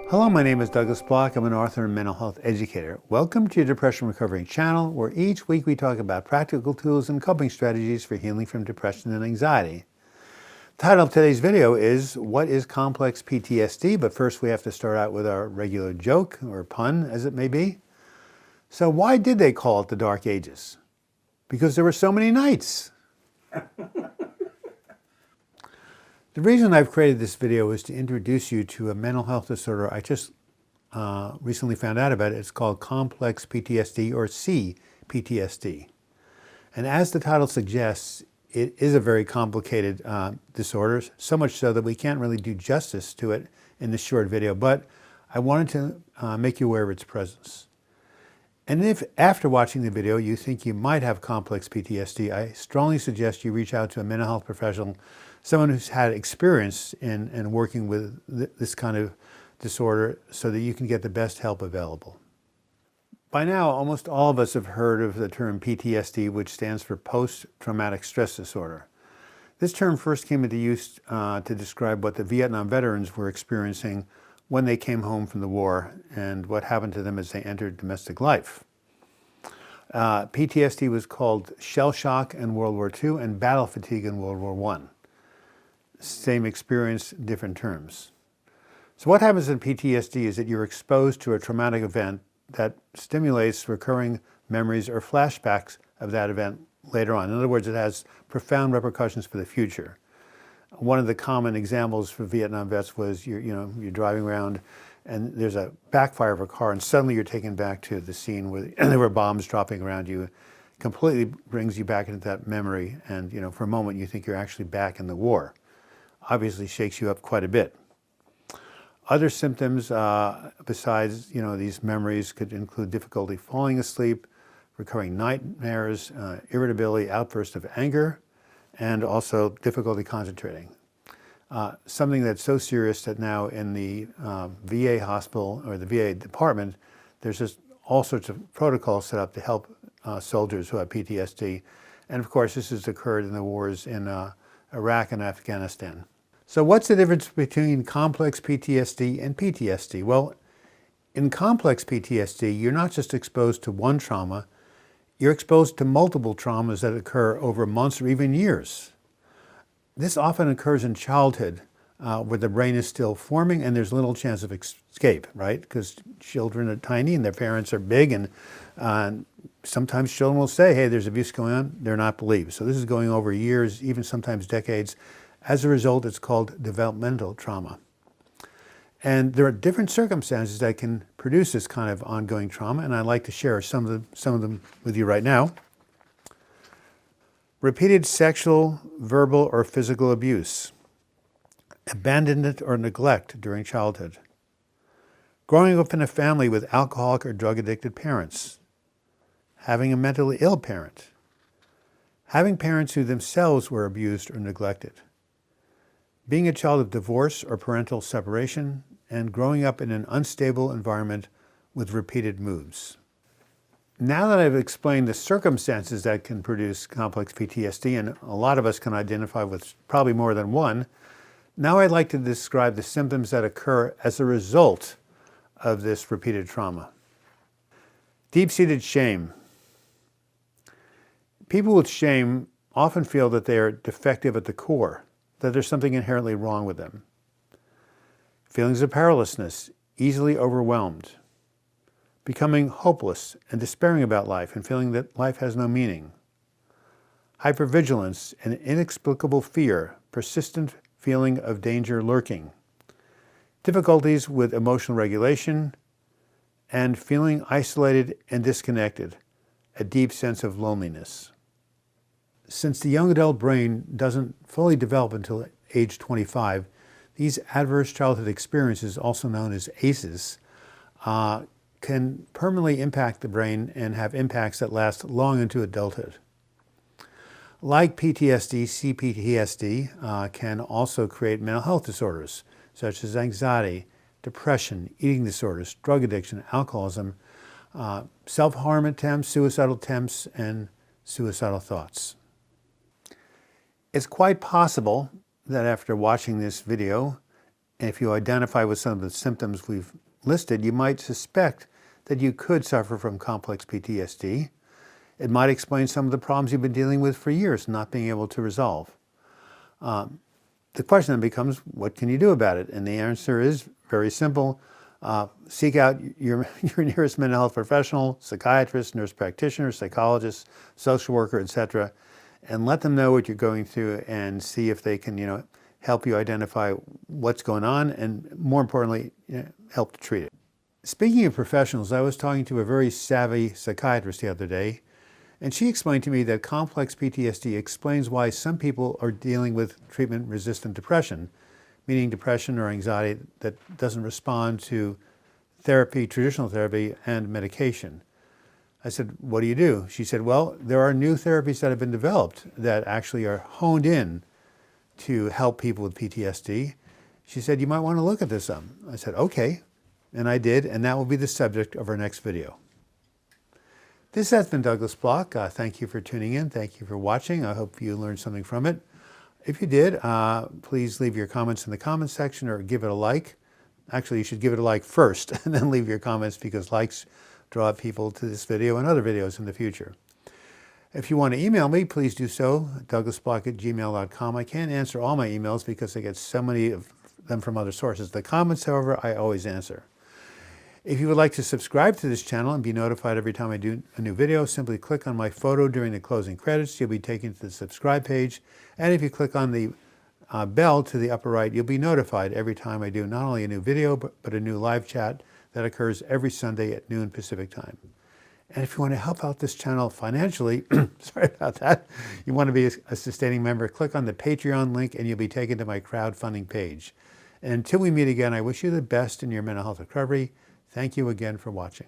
Hello, my name is Douglas Bloch. I'm an author and mental health educator. Welcome to your Depression Recovery channel, where each week we talk about practical tools and coping strategies for healing from depression and anxiety. The title of today's video is, What is Complex PTSD? But first we have to start out with our regular joke, or pun as it may be. So why did they call it the Dark Ages? Because there were so many nights. The reason I've created this video is to introduce you to a mental health disorder I just recently found out about. It's called Complex PTSD, or C-PTSD. And as the title suggests, it is a very complicated disorder, so much so that we can't really do justice to it in this short video, but I wanted to make you aware of its presence. And if after watching the video you think you might have complex PTSD, I strongly suggest you reach out to a mental health professional, someone who's had experience in working with this kind of disorder, so that you can get the best help available. By now, almost all of us have heard of the term PTSD, which stands for post-traumatic stress disorder. This term first came into use to describe what the Vietnam veterans were experiencing when they came home from the war and what happened to them as they entered domestic life. PTSD was called shell shock in World War II and battle fatigue in World War I. Same experience, different terms. So what happens in PTSD is that you're exposed to a traumatic event that stimulates recurring memories or flashbacks of that event later on. In other words, it has profound repercussions for the future. One of the common examples for Vietnam vets was you're driving around and there's a backfire of a car, and suddenly you're taken back to the scene where there were bombs dropping around you. Completely brings you back into that memory, and for a moment you think you're actually back in the war. Obviously shakes you up quite a bit. Other symptoms besides these memories could include difficulty falling asleep, recurring nightmares, irritability, outbursts of anger, and also difficulty concentrating. Something that's so serious that now in the VA hospital or the VA department, there's just all sorts of protocols set up to help soldiers who have PTSD. And of course, this has occurred in the wars in Iraq and Afghanistan. So what's the difference between complex PTSD and PTSD? Well, in complex PTSD, you're not just exposed to one trauma, you're exposed to multiple traumas that occur over months or even years. This often occurs in childhood, where the brain is still forming and there's little chance of escape, right? Because children are tiny and their parents are big, and sometimes children will say, hey, there's abuse going on. They're not believed. So this is going over years, even sometimes decades. As a result, it's called developmental trauma. And there are different circumstances that can produce this kind of ongoing trauma, and I'd like to share some of them with you right now. Repeated sexual, verbal, or physical abuse. Abandonment or neglect during childhood. Growing up in a family with alcoholic or drug-addicted parents. Having a mentally ill parent. Having parents who themselves were abused or neglected. Being a child of divorce or parental separation, and growing up in an unstable environment with repeated moves. Now that I've explained the circumstances that can produce complex PTSD, and a lot of us can identify with probably more than one, now I'd like to describe the symptoms that occur as a result of this repeated trauma. Deep-seated shame. People with shame often feel that they are defective at the core, that there's something inherently wrong with them. Feelings of powerlessness, easily overwhelmed. Becoming hopeless and despairing about life and feeling that life has no meaning. Hypervigilance and inexplicable fear, persistent feeling of danger lurking. Difficulties with emotional regulation, and feeling isolated and disconnected, a deep sense of loneliness. Since the young adult brain doesn't fully develop until age 25, these adverse childhood experiences, also known as ACEs, can permanently impact the brain and have impacts that last long into adulthood. Like PTSD, C-PTSD can also create mental health disorders, such as anxiety, depression, eating disorders, drug addiction, alcoholism, self-harm attempts, suicidal attempts, and suicidal thoughts. It's quite possible that after watching this video, And if you identify with some of the symptoms we've listed, you might suspect that you could suffer from complex PTSD. It might explain some of the problems you've been dealing with for years, not being able to resolve. The question then becomes, what can you do about it? And the answer is very simple. Seek out your nearest mental health professional, psychiatrist, nurse practitioner, psychologist, social worker, etc., and let them know what you're going through and see if they can, help you identify what's going on and, more importantly, help to treat it. Speaking of professionals, I was talking to a very savvy psychiatrist the other day, and she explained to me that complex PTSD explains why some people are dealing with treatment-resistant depression, meaning depression or anxiety that doesn't respond to therapy, traditional therapy, and medication. I said, what do you do? She said, well, there are new therapies that have been developed that actually are honed in to help people with PTSD. She said, you might want to look at this some. I said, okay, and I did, and that will be the subject of our next video. This has been Douglas Bloch. Thank you for tuning in. Thank you for watching. I hope you learned something from it. If you did, please leave your comments in the comments section or give it a like. Actually, you should give it a like first and then leave your comments, because likes draw people to this video and other videos in the future. If you want to email me, please do so, douglasbloch@gmail.com. I can't answer all my emails because I get so many of them from other sources. The comments, however, I always answer. If you would like to subscribe to this channel and be notified every time I do a new video, simply click on my photo during the closing credits. You'll be taken to the subscribe page. And if you click on the bell to the upper right, you'll be notified every time I do not only a new video, but a new live chat that occurs every Sunday at noon Pacific time. And if you want to help out this channel financially, sorry about that, you want to be a sustaining member, click on the Patreon link and you'll be taken to my crowdfunding page. And until we meet again, I wish you the best in your mental health recovery. Thank you again for watching.